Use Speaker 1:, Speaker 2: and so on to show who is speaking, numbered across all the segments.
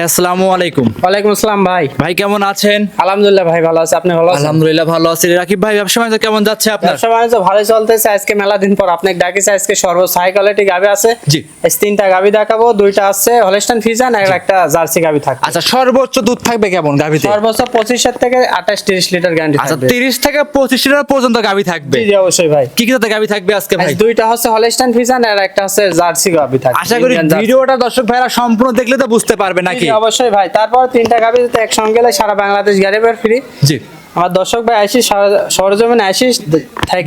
Speaker 1: আসসালামু আলাইকুম।
Speaker 2: ওয়ালাইকুম আসসালাম ভাই।
Speaker 1: ভাই কেমন আছেন?
Speaker 2: আলহামদুলিল্লাহ ভাই ভালো আছি, আপনি ভালো আছেন?
Speaker 1: আলহামদুলিল্লাহ ভালো আছি। রাকিব ভাই ব্যবসা বাণিজ্য কেমন যাচ্ছে আপনার?
Speaker 2: ব্যবসা বাণিজ্য ভালো চলতেছে। আজকে মেলা দিন পর আপনাকে ডাকিছে। আজকে সর্বোচ্চ হাই কোয়ালিটি গাবি আছে।
Speaker 1: জি।
Speaker 2: আজ তিনটা গাবি দেখাবো, দুইটা আছে হলস্টাইন ফ্রিজিয়ান আর একটা জার্সি গাবি থাকবে।
Speaker 1: আচ্ছা, সর্বোচ্চ দুধ থাকবে কেমন গাভীতে?
Speaker 2: সর্বোচ্চ 25 থেকে 28-30 লিটার গ্যারান্টি
Speaker 1: আচ্ছা,
Speaker 2: থাকবে।
Speaker 1: 30 থেকে 25 লিটার পর্যন্ত গাভী থাকবে।
Speaker 2: জি জি অবশ্যই ভাই।
Speaker 1: কি কি জাতের গাভী থাকবে আজকে ভাই?
Speaker 2: আজ দুইটা হচ্ছে হলস্টাইন ফ্রিজিয়ান আর একটা আছে জার্সি গাবি থাকবে।
Speaker 1: আশা করি
Speaker 2: ইন্ডিয়ান জার্সি।
Speaker 1: ভিডিওটা দর্শক ভাইরা সম্পূর্ণ দেখলে তো বুঝতে পারবে
Speaker 2: জি
Speaker 1: নাকি?
Speaker 2: জি অবশ্যই ভাই। তারপর তিনটা গাবি যদি একসঙ্গে গেলে সারা বাংলাদেশ গাড়ি বের ফ্রি।
Speaker 1: জি।
Speaker 2: আমার দর্শক ভাই আসি সরজমিনে আসি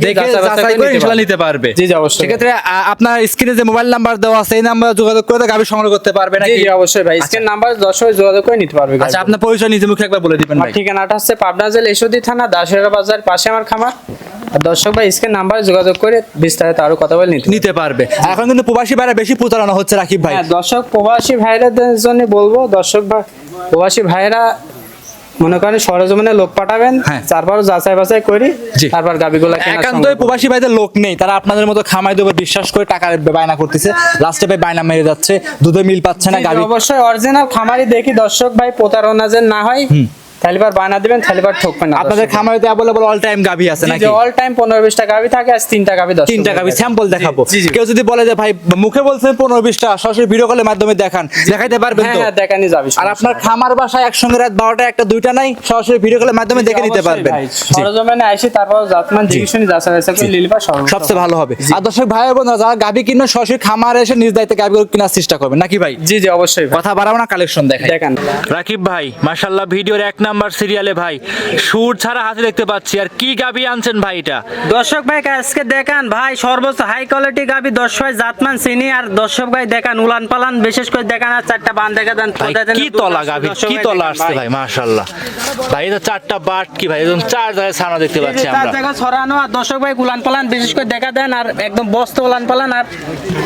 Speaker 1: দেখে যাচাই করে ইনশাআল্লাহ নিতে পারবে।
Speaker 2: জি জি অবশ্যই।
Speaker 1: সেক্ষেত্রে আপনার স্ক্রিনে যে মোবাইল নাম্বার দেওয়া আছে এই নাম্বারে যোগাযোগ করে গাভী সংগ্রহ করতে পারবে
Speaker 2: জি
Speaker 1: নাকি?
Speaker 2: জি অবশ্যই ভাই। স্ক্রিন নাম্বার দর্শক যোগাযোগ করে নিতে পারবে।
Speaker 1: আচ্ছা, আপনার পরিচয় নিজে মুখে একবার বলে দিবেন
Speaker 2: আমার
Speaker 1: ভাই।
Speaker 2: ঠিকানাটা হচ্ছে পাবনা জেলা ঈশ্বরদী থানা দাসেরা বাজার পাশে আমার খামার। আর দর্শক ভাই স্ক্রিন নাম্বারে যোগাযোগ করে বিস্তারিত আরো কথা বলে
Speaker 1: নিতে পারবে। এখন কিন্তু প্রবাসী ভাইরা বেশি প্রতারণা হচ্ছে রাকিব ভাই।
Speaker 2: হ্যাঁ, দর্শক প্রবাসী ভাইরাদের জন্য বলবো, দর্শক ভাই প্রবাসী ভাইরা মনে করেন সরজমিনে লোক পাঠাবেন,
Speaker 1: হ্যাঁ।
Speaker 2: তারপর যাচাই বাছাই করি,
Speaker 1: জি।
Speaker 2: তারপর গাবিগুলো
Speaker 1: একান্তই প্রবাসী ভাইদের লোক নেই, তারা আপনাদের মতো খামাই দেবে বিশ্বাস করে টাকা বায়না করতেছে, লাস্টে ভাই বায়না মেরে যাচ্ছে, দুধে মিল পাচ্ছে না গাবি।
Speaker 2: অবশ্যই অরিজিনাল খামারি দেখি দর্শক ভাই, প্রতারণা যেন না হয়। থালিবার বানা দিবেন, থালিবার ঠকবেন না।
Speaker 1: আপনাদের খামারিতে অ্যাভেলেবল অল টাইম গাবি আছে নাকি?
Speaker 2: অল টাইম 15-20টা গাবি থাকে। আজ তিনটা গাবি,
Speaker 1: তিনটা গাবি স্যাম্পল দেখাবো।
Speaker 2: জি, জি।
Speaker 1: কেউ যদি বলে যে ভাই মুখে বলছেন 15-20টা, সরাসরি ভিডিও কলের মাধ্যমে দেখান, দেখাইতে পারবেন তো?
Speaker 2: হ্যাঁ দেখানি যাবে।
Speaker 1: আর আপনার খামার বাসায় একসঙ্গে রাত 12টা একটা দুইটা নাই, সরাসরি ভিডিও কলের মাধ্যমে দেখে নিতে পারবেন। জি।
Speaker 2: সরজমিনে আইসি তারপর জাতমান জিজ্ঞেসনি যাচাই বাছাই করে লিলবা
Speaker 1: সবচেয়ে ভালো হবে। আর দর্শক ভাই বোনেরা যারা গাবি কিনবেন সরাসরি খামারে এসে নিজ দায়িত্বে গাবিগুলো কেনার চেষ্টা করবেন নাকি ভাই?
Speaker 2: জি জি অবশ্যই ভাই।
Speaker 1: কথা বাড়াবো না, কালেকশন দেখাই।
Speaker 2: দেখান।
Speaker 3: রাকিব ভাই মাশাআল্লাহ ভিডিওর 1 নাম্বার সিরিয়ালে ভাই সুর ছাড়া হাতে দেখতে পাচ্ছি। আর কি গাবি আনছেন ভাই এটা?
Speaker 2: দর্শক ভাই আজকে দেখান ভাই সর্বোচ্চ হাই কোয়ালিটি গাবি 10 ভাই জাতমান চিনি। আর দর্শক ভাই দেখান উলান পালান বিশেষ করে দেখান। আর চারটা বান দেখা দেন।
Speaker 3: ভাই, কি তলা গাবি, কি তলা আসছে ভাই মাশাআল্লাহ। ভাই এটা চারটা বাট কি ভাই, একদম চার জায়গায় ছানা দেখতে পাচ্ছি
Speaker 2: চার
Speaker 3: আমরা।
Speaker 2: জায়গা ছড়ানো। আর দর্শক ভাই উলান পালান বিশেষ করে দেখা দেন। আর একদম বস্তা উলান পালান। আর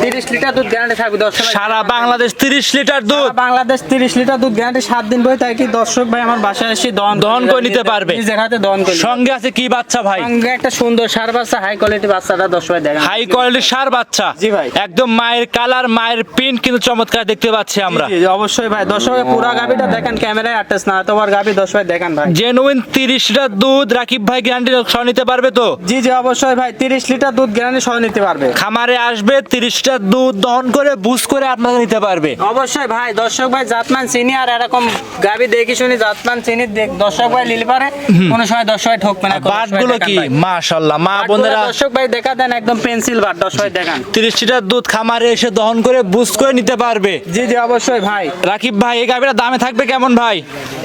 Speaker 2: 30 লিটার দুধ গ্যারান্টি থাকবে দর্শক ভাই।
Speaker 3: সারা বাংলাদেশ 30 লিটার দুধ।
Speaker 2: সারা বাংলাদেশ 30 লিটার দুধ গ্যারান্টি 7 দিন বই তাই কি দর্শক ভাই আমার বাসায় এসে
Speaker 3: দহন করে নিতে পারবে।
Speaker 2: নিজের হাতে দহন করে।
Speaker 3: সঙ্গে আছে কি বাচ্চা ভাই?
Speaker 2: সঙ্গে একটা সুন্দর সার বাচ্চা, হাই কোয়ালিটি বাচ্চাটা দর্শক ভাই দেখেন।
Speaker 3: হাই কোয়ালিটির সার বাচ্চা।
Speaker 2: জি ভাই।
Speaker 3: একদম মায়ের কালার, মায়ের প্রিন্ট কিন্তু চমৎকার দেখতে পাচ্ছি আমরা।
Speaker 2: জি, জি, অবশ্যই ভাই। দর্শক ভাই পুরা গাবিটা দেখেন, ক্যামেরায় আটটাস না এতবার গাবি দর্শক ভাই দেখেন ভাই।
Speaker 3: জেনুইন 30 লিটার দুধ রাকিব ভাই গ্যারান্টি সহ নিতে পারবে তো?
Speaker 2: জি জি অবশ্যই ভাই 30 লিটার দুধ গ্যারান্টি সহ নিতে পারবে।
Speaker 3: খামারে আসবে 30 লিটার দুধ দহন করে বুঝ করে আপনাকে নিতে পারবে।
Speaker 2: অবশ্যই ভাই। দর্শক ভাই জাতমান চিনি আর এরকম গাবি দেখি শুনি জাতমান চিনি দর্শক ভাই লিলি পারে কোন সময় দর্শক ভাই ঠকবে না।
Speaker 3: বাটগুলো কি মাশাআল্লাহ, মা বোনেরা
Speaker 2: দর্শক ভাই দেখা দেন একদম পেন্সিল বাট দর্শক ভাই দেখেন।
Speaker 3: 30 লিটার দুধ খামারে এসে দহন করে বুঝ করে নিতে পারবে।
Speaker 2: জি জি অবশ্যই ভাই।
Speaker 3: রাকিব ভাই এই গাবিটা দামে থাকবে কেমন ভাই?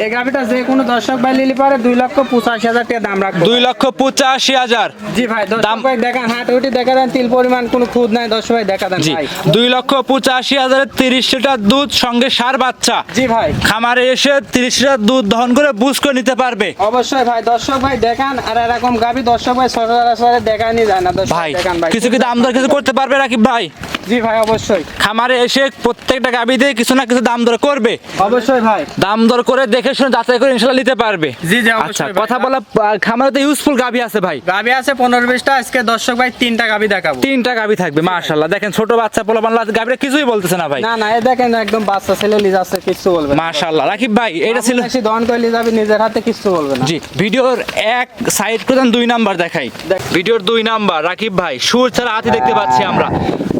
Speaker 2: এই গাবিটা যে কোনো দর্শক ভাই লিলি পারে 2,85,000 টাকা দাম রাখবো।
Speaker 3: 2,85,000।
Speaker 2: জি ভাই দর্শক
Speaker 3: দাম-
Speaker 2: ভাই দেখেন হাঁটুটি দেখা দেন, তিল পরিমাণ কোনো খুদ নাই দর্শক ভাই দেখা দেন
Speaker 3: জি,
Speaker 2: ভাই।
Speaker 3: 2,85,000 30 লিটার দুধ সঙ্গে সার বাচ্চা।
Speaker 2: জি ভাই
Speaker 3: খামারে এসে 30 লিটার দুধ দহন করে বুঝ করে নিতে পারবে।
Speaker 2: অবশ্যই ভাই। দর্শক ভাই দেখান আর এরকম গাবি দর্শক ভাই সচরাচর দেখানি যায় না দর্শক
Speaker 3: ভাই
Speaker 2: দেখান ভাই।
Speaker 3: কিছু কি দাম দর কিছু করতে পারবে রাকিব ভাই?
Speaker 2: জি ভাই অবশ্যই।
Speaker 3: খামারে এসে প্রত্যেকটা গাবিতে কিছু না কিছু দাম দর করবে।
Speaker 2: অবশ্যই ভাই।
Speaker 3: দাম দর করে দেখে শুনে যাচাই করে ইনশাআল্লাহ নিতে পারবে।
Speaker 2: জি জি
Speaker 3: আচ্ছা,
Speaker 2: অবশ্যই।
Speaker 3: কথা বলা খামারে তো ইউজফুল গাবি আছে ভাই।
Speaker 2: গাবি আছে 15-20টা। আজকে দর্শক ভাই 3টা গাবি দেখাবো।
Speaker 3: 3টা গাবি থাকবে মাশাআল্লাহ। দেখেন ছোট বাচ্চা পোলাপান গাবিরা কিছুই বলতেছে না ভাই।
Speaker 2: না না এ দেখেন একদম বাচ্চা ছেলে লিজ আছে, কিছু বলবে না।
Speaker 3: মাশাআল্লাহ। রাকিব ভাই এটা ছিল
Speaker 2: বেশি দহন করে লিজ যাবে নিজের হাতে, কিছু বলবে না।
Speaker 3: জি। ভিডিওর এক সাইড করে 2 নাম্বার দেখাই। ভিডিওর 2 নাম্বার রাকিব ভাই সুর ছাড়া হাতি দেখতে পাচ্ছি আমরা,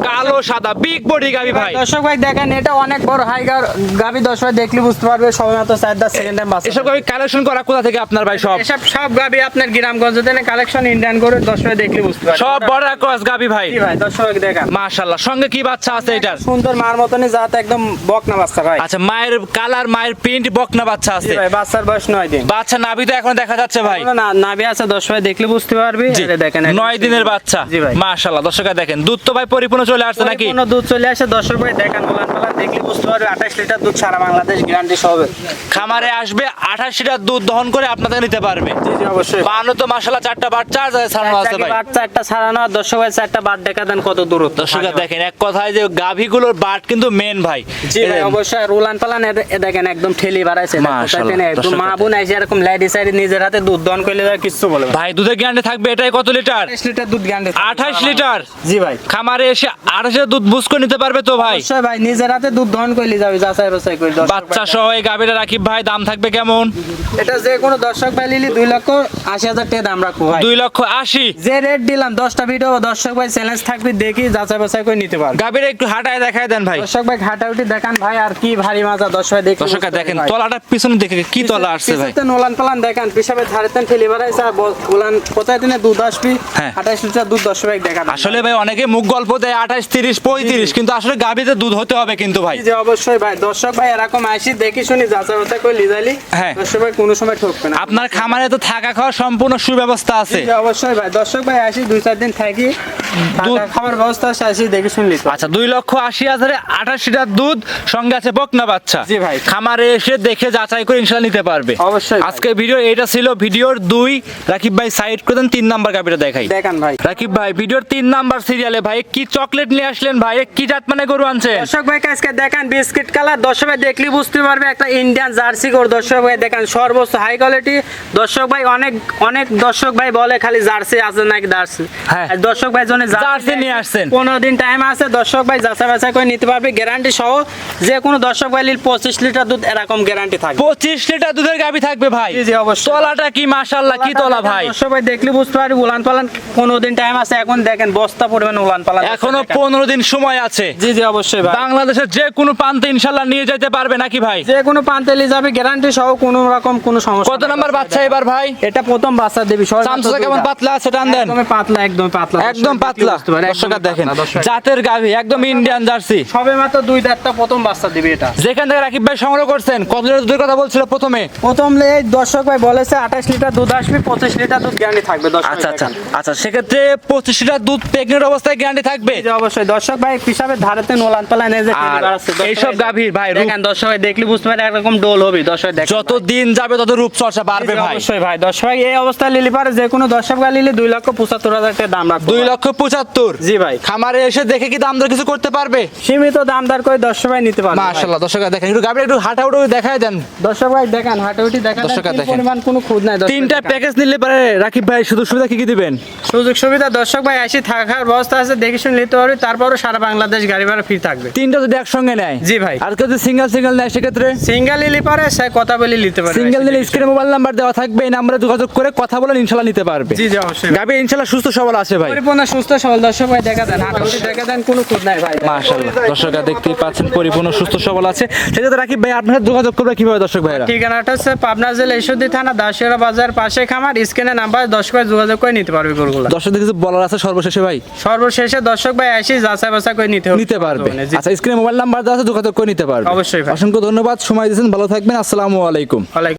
Speaker 3: কালো সাদা বিগ বডি গাবি ভাই।
Speaker 2: দর্শক ভাই দেখেন এটা অনেক বড় হাই গাবি দর্শক ভাই দেখলে বুঝতে পারবে সবাই মাত্র 4 সেকেন্ড টাইম বাচ্চা।
Speaker 3: এসব গাবি কালেকশন করা কোথা থেকে আপনার ভাই? সব
Speaker 2: এসব সব গাবি আপনার গ্রামগঞ্জ থেকে কালেকশন ইন্ডিয়ান করে দর্শক ভাই দেখলে বুঝতে পারবে।
Speaker 3: সব বড় ক্রস গাবি ভাই।
Speaker 2: জি ভাই দর্শক ভাই দেখেন
Speaker 3: মাশাআল্লাহ। সঙ্গে কি বাচ্চা আছে এটার?
Speaker 2: সুন্দর মার মতনই জাত, একদম বকনা বাচ্চা ভাই।
Speaker 3: আচ্ছা, মায়ের কালার, মায়ের প্রিন্ট, বকনা বাচ্চা
Speaker 2: জি
Speaker 3: আছে।
Speaker 2: ভাই বাচ্চার বয়স 9 দিন।
Speaker 3: বাচ্চা নাভি তো এখন দেখা যাচ্ছে ভাই।
Speaker 2: না নাভি আছে দর্শক ভাই দেখলে বুঝতে পারবি।
Speaker 3: জি,
Speaker 2: এটা দেখেন
Speaker 3: 9 দিনের বাচ্চা।
Speaker 2: জি ভাই।
Speaker 3: মাশাআল্লাহ। দর্শকরা দেখেন দুধ তো ভাই পরিপূর্ণ চলে আসছে নাকি?
Speaker 2: পরিপূর্ণ দুধ চলে আসে দর্শক ভাই দেখেন উলান পালান দেখলে বুঝতে পারবে 28 লিটার দুধ সারা বাংলাদেশ গ্যারান্টি সহ হবে।
Speaker 3: খামারে আসবে 28 লিটার দুধ দহন করে আপনাদের নিতে পারবে।
Speaker 2: জি জি অবশ্যই।
Speaker 3: বানো তো মাশাআল্লাহ 4টা বাট 4 জায়গায় ছাড়ানো আছে ভাই।
Speaker 2: বাচ্চা একটা ছাড়ানো আর দর্শক ভাই 4টা বাট দেখা দেন কত দূরত্ব।
Speaker 3: দর্শকরা দেখেন এক কথায় যে গাভীগুলোর বাট কিন্তু মেন ভাই।
Speaker 2: জি ভাই অবশ্যই। উলান পালান এ দেখেন একদম ঠেলি বাড়াইছে
Speaker 3: মাশাআল্লাহ।
Speaker 2: একদম মা বোন আইছে এরকম লাইডি সাইড নিজের হাতে দুধ দহন করলে কিছু বলবে না।
Speaker 3: ভাই দুধের গ্যারান্টি থাকবে এটাই কত লিটার?
Speaker 2: 28 লিটার দুধ গ্যারান্টি।
Speaker 3: 28 লিটার।
Speaker 2: জি ভাই।
Speaker 3: খামারে এসে 28 দুধ বুঝ করে নিতে পারবে তো ভাই?
Speaker 2: অবশ্যই ভাই নিজের হাতে দুধ দহন করলি যাবে যাচাই বাছাই করে দর্শক
Speaker 3: বাচ্চা
Speaker 2: ভাই।
Speaker 3: সহ এই গাবিটা রাকিব ভাই দাম থাকবে কেমন?
Speaker 2: এটা যে কোনো দর্শক ভাই লিলি 2,80,000 টাকা দাম রাখবো ভাই।
Speaker 3: 2,80,000।
Speaker 2: যে রেট দিলাম 10টা ভিডিও দর্শক ভাই চ্যালেঞ্জ থাকবে, দেখি যাচাই বাছাই করে নিতে পারবে।
Speaker 3: গাবিটা একটু হাঁটায় দেখায় দেন ভাই।
Speaker 2: দর্শক ভাই ঘাটাউটি দেখান ভাই, আর কি ভারী মাজা দর্শক ভাই দেখি।
Speaker 3: দর্শক দেখেন তলাটা পিছনে দেখে কি তলা আসছে ভাই।
Speaker 2: পিছনে নোলান পালান দেখেন, পিছাবে ধারেতেন ফেলি বাড়াইছে আর বলান কোথায় দিনে দুধ আসবি।
Speaker 3: হ্যাঁ।
Speaker 2: 28 লিটার দুধ দর্শক ভাই দেখান।
Speaker 3: আসলে ভাই অনেকে মুখ গল্প দেয় 28, 30, 35, কিন্তু আসলে গাবিতে দুধ হতে হবে কিন্তু ভাই।
Speaker 2: যে অবশ্যই ভাই দর্শক ভাই এরকম আসি দেখি শুনি যাচাই বাছাই করে লিজাইলি।
Speaker 3: হ্যাঁ।
Speaker 2: দর্শক ভাই কোনো সময় ঠকবে না।
Speaker 3: আপনার খামারে তো থাকা খাওয়ার সম্পূর্ণ সুব্যবস্থা আছে।
Speaker 2: যে অবশ্যই ভাই দর্শক ভাই আসি 2-4 দিন থাকি, থাকা খাবার ব্যবস্থা আছে, আসি দেখি শুনলি।
Speaker 3: আচ্ছা 2,80,000 28 লিটার দুধ, সঙ্গে আছে বকনা বাচ্চা।
Speaker 2: জি ভাই।
Speaker 3: খামারে এসে দেখে যাচাই করে ইনশাআল্লাহ নিতে পারবে।
Speaker 2: অবশ্যই ভাই।
Speaker 3: আজকে ভিডিও এটা ছিল ভিডিওর 2। রাকিব ভাই সাইড করে দেন, 3 নাম্বার গাবিটা দেখাই।
Speaker 2: দেখান ভাই।
Speaker 3: রাকিব ভাই ভিডিওর 3 নাম্বার সিরিয়ালে ভাই কি চকলেট নিয়ে আসলেন ভাই? কি জাত মানে গরু আনছেন?
Speaker 2: দর্শক ভাই আজকে দেখেন বিস্কিট কালার, দর্শক ভাই দেখলি বুঝতে পারবে একটা ইন্ডিয়ান জার্সি গরু। দর্শক ভাই দেখেন সর্বোচ্চ হাই কোয়ালিটি। দর্শক ভাই অনেক অনেক দর্শক ভাই বলে খালি জার্সি আছে নাকি জার্সি।
Speaker 3: হ্যাঁ।
Speaker 2: আর দর্শক ভাই জন্য
Speaker 3: জার্সি নিয়ে আসছেন।
Speaker 2: 15 দিন টাইম আছে, দর্শক ভাই যাচাই বাছাই করে নিতে পারবে গ্যারান্টি সহ। যে কোনো দর্শক ভাই 25 লিটার দুধ এরকম গ্যারান্টি থাকবে।
Speaker 3: 25 লিটার দুধের গাবি থাকবে ভাই।
Speaker 2: জি, জি, অবশ্যই।
Speaker 3: তলাটা কি মাশাআল্লাহ, কি তলা ভাই।
Speaker 2: দর্শক ভাই দেখলি বুঝতে পারবে উলান পালান 15 দিন টাইম আছে, এখন দেখেন বস্তা পরিমাণ উলান পালান।
Speaker 3: এখনো 15 দিন সময় আছে।
Speaker 2: জি জি অবশ্যই ভাই।
Speaker 3: বাংলাদেশের যে কোনো প্রান্তে ইনশাআল্লাহ নিয়ে যেতে পারবে নাকি ভাই?
Speaker 2: যে কোনো পান্তে নিয়ে যাবে গ্যারান্টি সহ, কোনো রকম কোনো সমস্যা
Speaker 3: কত
Speaker 2: নাই।
Speaker 3: নাম্বার বাচ্চা এবার ভাই?
Speaker 2: এটা প্রথম বাচ্চা দেবী সবাই
Speaker 3: চামচা কেমন পাতলা আছে, টান দেন।
Speaker 2: একদম পাতলা, একদম পাতলা,
Speaker 3: একদম পাতলা। দর্শকরা দেখেন জাতের গাভী, একদম ইন্ডিয়ান জার্সি।
Speaker 2: সবে মাত্র 2 প্রথম বাচ্চা দিবে এটা।
Speaker 3: যেখান থেকে রাকিব ভাই সংগ্রহ করছেন, কত লিটার দুধের কথা বলছিল প্রথমে?
Speaker 2: প্রথম এই দর্শক ভাই বলেছে 28 লিটার দুধ আসবে, 25 লিটার দুধ গ্যারান্টি থাকবে দর্শক ভাই
Speaker 3: আচ্ছা আচ্ছা
Speaker 2: দেখেন।
Speaker 3: আচ্ছা, সেক্ষেত্রে 25 লিটার দুধ প্রেগনেন্ট অবস্থায় গ্যারান্টি থাকবে।
Speaker 2: এই যে অবশ্যই দর্শক ভাই পিছাবে ধারেতে নোলান পালা নেই যে
Speaker 3: আর
Speaker 2: ফেলে বেড়াচ্ছে। দর্শক
Speaker 3: এইসব
Speaker 2: ভাই
Speaker 3: গাভীর ভাই রূপ-
Speaker 2: দেখেন দর্শক ভাই দেখলি বুঝতে পারে একরকম ডোল হবে দর্শক ভাই দেখেন।
Speaker 3: যত দিন যাবে তত রূপচর্চা বাড়বে ভাই।
Speaker 2: অবশ্যই ভাই দর্শক ভাই এই অবস্থায় লিলি পারে যে কোনো দর্শক ভাই লিলি 2,75,000 টাকা দাম রাখবো।
Speaker 3: 2,75,000।
Speaker 2: জি ভাই।
Speaker 3: খামারে এসে দেখে কি দাম দর কিছু করতে পারবে?
Speaker 2: সীমিত দামদার করে দর্শক ভাই নিতে পারবে।
Speaker 3: মাশাআল্লাহ। দর্শকরা দেখেন একটু গাভীর একটু হাঁটা উঠে দেখায় দেন।
Speaker 2: দর্শক ভাই দেখেন হাঁটাউটি দেখেন,
Speaker 3: দর্শকরা
Speaker 2: কি
Speaker 3: দেখেন।
Speaker 2: পরিমাণ কোনো খুদ নাই। দর্শক
Speaker 3: তিনটা
Speaker 2: দেখেন।
Speaker 3: প্যাকেজ নিলে পারে রাকিব ভাই শুধু সুবিধা কি কি দিবেন?
Speaker 2: সুযোগ সুবিধা দর্শক ভাই আসি থাকার ব্যবস্থা আছে, দেখে শুনে নিতে পারবে। তারপরও সারা বাংলাদেশ গাড়ি ভাড়া ফ্রি থাকবে।
Speaker 3: তিনটা যদি একসঙ্গে নেয়।
Speaker 2: জি ভাই।
Speaker 3: আর কেউ যদি সিঙ্গেল নেয় সেক্ষেত্রে?
Speaker 2: সিঙ্গেল নিলে পারে সে কথা বলে নিতে পারবে।
Speaker 3: সিঙ্গেল নিলে স্ক্রিনে মোবাইল নাম্বার দেওয়া থাকবে, এই নাম্বারে যোগাযোগ করে কথা বলে ইনশাআল্লাহ নিতে পারবে।
Speaker 2: জি জি অবশ্যই।
Speaker 3: গাভী ইনশাআল্লাহ সুস্থ সবল আছে ভাই।
Speaker 2: পরিপূর্ণ সুস্থ সবল দর্শক ভাই দেখা দেন, হাঁটাউটি দেখা দেন, কোনো খুদ নাই ভাই।
Speaker 3: মাশাআল্লাহ। দর্শকরা দেখতেই পাচ্ছেন পরিপূর্ণ সুস্থ সবল আছে। সেক্ষেত্রে রাকিব ভাই আপনারা যোগাযোগ করবে কিভাবে দর্শক ভাইরা?
Speaker 2: ঠিকানাটা হচ্ছে পাবনা জেলা ঈশ্বরদী থানা দাসিয়া বাজার পাশে খামার। স্ক্রিনে নাম্বার দর্শক ভাই যোগাযোগ করে নিতে পারবে গরুগুলো।
Speaker 3: দর্শকদের কিছু বলার আছে সর্বশেষে ভাই?
Speaker 2: সর্বশেষে দর্শক ভাই আসি যাচাই বাছাই করে
Speaker 3: নিতে পারবে।
Speaker 2: জি।
Speaker 3: আচ্ছা স্ক্রিনে মোবাইল নাম্বার দেওয়া আছে, যোগাযোগ করে নিতে পারবে।
Speaker 2: অবশ্যই ভাই।
Speaker 3: অসংখ্য ধন্যবাদ, সময় দিয়েছেন, ভালো থাকবেন। আসসালামু আলাইকুম।
Speaker 2: ওয়ালাইকুম